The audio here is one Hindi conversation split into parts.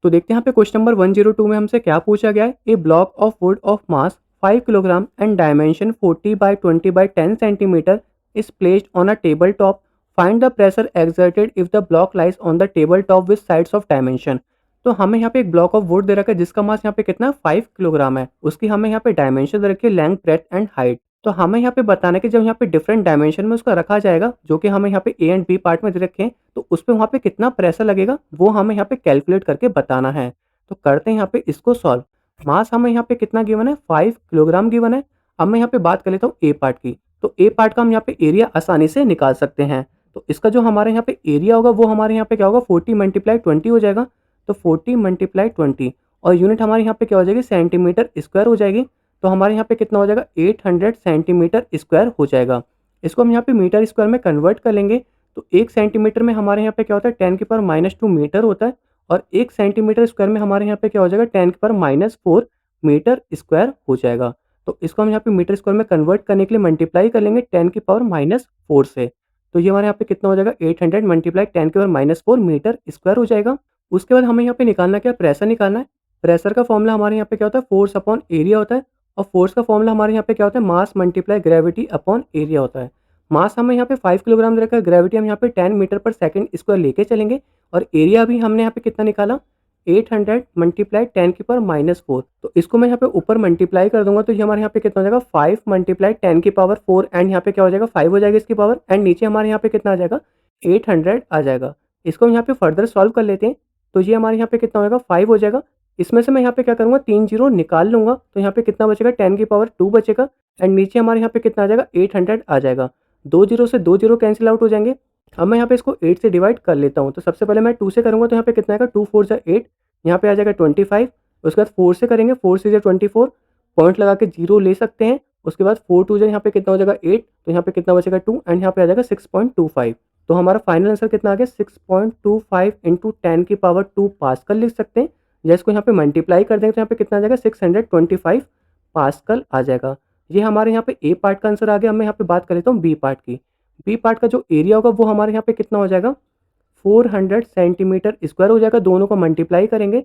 तो देखते हैं यहाँ पे क्वेश्चन नंबर 102 में हमसे क्या पूछा गया है। A block of wood of mass 5 kilogram and dimension 40 by 20 by 10 centimetre is placed on a table top. Find the pressure exerted if the block lies on the table top with sides of dimension. तो हमें यहाँ पे एक ब्लॉक ऑफ वुड दे रखा है जिसका मास यहाँ पे कितना 5 किलोग्राम है। उसकी हमें यहाँ पे डायमेंशन दे रखी है, लेंथ, ब्रेथ एंड हाइट। तो हमें यहाँ पे बताना है कि जब यहाँ पे डिफरेंट डायमेंशन में उसका रखा जाएगा, जो कि हमें यहाँ पे ए एंड बी पार्ट में दे रखे हैं, तो उस पे वहाँ पे कितना प्रेशर लगेगा वो हमें यहाँ पे कैलकुलेट करके बताना है। तो करते हैं यहाँ पे इसको सॉल्व। मास हमें यहाँ पे कितना गिवन है, 5 किलोग्राम गिवन है। अब मैं यहाँ पे बात कर लेता हूँ ए पार्ट की। तो ए पार्ट का हम यहाँ पे एरिया आसानी से निकाल सकते हैं। तो इसका जो हमारे यहाँ पे एरिया होगा वो हमारे यहाँ पे क्या होगा, 40 मल्टीप्लाई 20 हो जाएगा। तो 40 मल्टीप्लाई 20 और यूनिट हमारे यहाँ पे क्या हो जाएगी, सेंटीमीटर स्क्वायर हो जाएगी। तो हमारे यहाँ पे कितना हो जाएगा, 800 सेंटीमीटर स्क्वायर हो जाएगा। इसको हम यहाँ पे मीटर स्क्वायर में कन्वर्ट कर लेंगे। तो 1 सेंटीमीटर में हमारे यहाँ पे क्या होता है, 10 की पावर -2 मीटर होता है। और 1 सेंटीमीटर स्क्वायर में हमारे यहाँ पे क्या हो जाएगा, 10 की पावर -4 मीटर स्क्वायर हो जाएगा। तो इसको हम यहाँ पे मीटर स्क्वायर में कन्वर्ट करने के लिए मल्टीप्लाई कर लेंगे 10 की पावर -4 से। तो ये हमारे यहाँ पे कितना हो जाएगा, 800 मल्टीप्लाई 10 की पावर -4 मीटर स्क्वायर हो जाएगा। उसके बाद हमें यहाँ पे निकालना क्या है, प्रेशर निकालना है। प्रेशर का फॉर्मूला हमारे यहाँ पे क्या होता है, फोर्स अपॉन एरिया होता है। और फोर्स का फॉर्मूला हमारे यहाँ पे क्या होता है, मास मल्टीप्लाई ग्रेविटी अपॉन एरिया होता है। मास हमें यहाँ पे 5 किलोग्राम दे रखा है, ग्रेविटी हम यहाँ पे 10 मीटर पर सेकंड स्क्वायर लेके चलेंगे। और एरिया भी हमने यहाँ पे कितना निकाला, 800 मल्टीप्लाई 10 की पावर -4। तो इसको मैं यहाँ पे ऊपर मल्टीप्लाई कर दूंगा, तो ये हमारे यहाँ पे कितना हो जाएगा, 5 मल्टीप्लाई 10 की पावर 4 एंड यहाँ पे क्या हो जाएगा, 5 हो जाएगा इसकी पावर। एंड नीचे हमारे यहाँ पे कितना आ जाएगा, 800 आ जाएगा। इसको हम यहाँ पे फर्दर सॉल्व कर लेते हैं। तो ये हमारे यहाँ पे कितना होगा, 5 हो जाएगा। इसमें से मैं यहाँ पे क्या करूँगा, 3 जीरो निकाल लूँगा। तो यहाँ पे कितना बचेगा, 10 की पावर 2 बचेगा। एंड नीचे हमारे यहाँ पे कितना आ जाएगा, 800 आ जाएगा। 2 जीरो से 2 जीरो कैंसिल आउट हो जाएंगे। अब मैं यहाँ पे इसको 8 से डिवाइड कर लेता हूँ। तो सबसे पहले मैं 2 से करूँगा, तो यहाँ पे कितना आएगा, 2 4 जा 8, यहाँ पे आ जाएगा 25। उसके बाद 4 से करेंगे, 4 से 24, पॉइंट लगा के जीरो ले सकते हैं। उसके बाद 4 2 जा यहाँ पे कितना हो जाएगा 8, तो यहाँ पे कितना बचेगा 2 एंड यहाँ पे आ जाएगा 6.25। तो हमारा फाइनल आंसर कितना आ गया, 6.25 इंटू 10 की पावर 2 पास्कल लिख सकते हैं। या इसको यहाँ पे मल्टीप्लाई कर देंगे तो यहाँ पे कितना आ जाएगा, 625 पास्कल आ जाएगा। ये हमारे यहाँ पे ए पार्ट का आंसर आ गया। अब मैं यहाँ पे बात कर लेता हूँ बी पार्ट की। बी पार्ट का जो एरिया होगा वो हमारे यहाँ पे कितना हो जाएगा, 400 सेंटीमीटर स्क्वायर हो जाएगा। दोनों को मल्टीप्लाई करेंगे।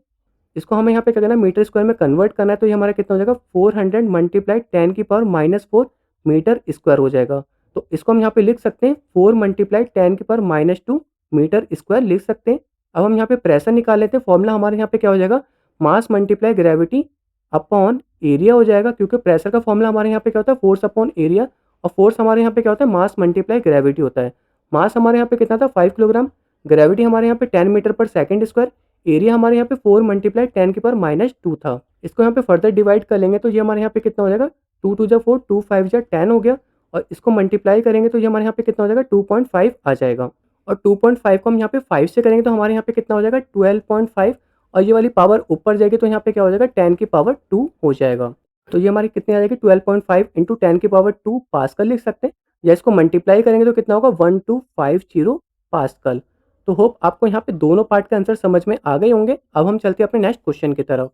इसको हमें यहाँ पे क्या करना है, मीटर स्क्वायर में कन्वर्ट करना है। तो ये हमारा कितना हो जाएगा, 400 मल्टीप्लाई 10 की पावर -4 मीटर स्क्वायर हो जाएगा। तो इसको हम यहाँ पे लिख सकते हैं 4 मल्टीप्लाई 10 की पावर -2 मीटर स्क्वायर लिख सकते हैं। अब हम यहाँ पे प्रेशर निकाल लेते हैं। फॉर्मूला हमारे यहाँ पे क्या हो जाएगा, मास मल्टीप्लाई ग्रेविटी अपॉन एरिया हो जाएगा। क्योंकि प्रेशर का फॉर्मूला हमारे यहाँ पे क्या होता है, फोर्स अपॉन एरिया। और फोर्स हमारे यहाँ पे क्या होता है, मास मल्टीप्लाई ग्रेविटी होता है। मास हमारे यहाँ पे कितना था, 5 किलोग्राम। ग्रेविटी हमारे यहाँ पे 10 मीटर पर सेकंड स्क्वायर। एरिया हमारे यहाँ पे 4 मल्टीप्लाई 10 की पावर -2 था। इसको यहाँ पे फर्दर डिवाइड कर लेंगे तो ये हमारे यहाँ पे कितना हो जाएगा, 2 2 जा 4, 2 5 जा 10 हो गया। और इसको मल्टीप्लाई करेंगे तो ये हमारे यहाँ पे कितना हो जाएगा, 2.5 आ जाएगा। और 2.5 को हम यहाँ पे 5 से करेंगे तो हमारे यहाँ पे कितना हो जाएगा, 12.5। और ये वाली पावर ऊपर जाएगी तो यहाँ पे क्या हो जाएगा, 10 की पावर 2 हो जाएगा। तो ये हमारी कितनी आ जाएगी, 12.5 इंटू 10 की पावर 2 पास्कल लिख सकते हैं। या इसको मल्टीप्लाई करेंगे तो कितना होगा, 1250 पास्कल। तो होप आपको यहाँ पे दोनों पार्ट के आंसर समझ में आ गए होंगे। अब हम चलते हैं अपने नेक्स्ट क्वेश्चन की तरफ।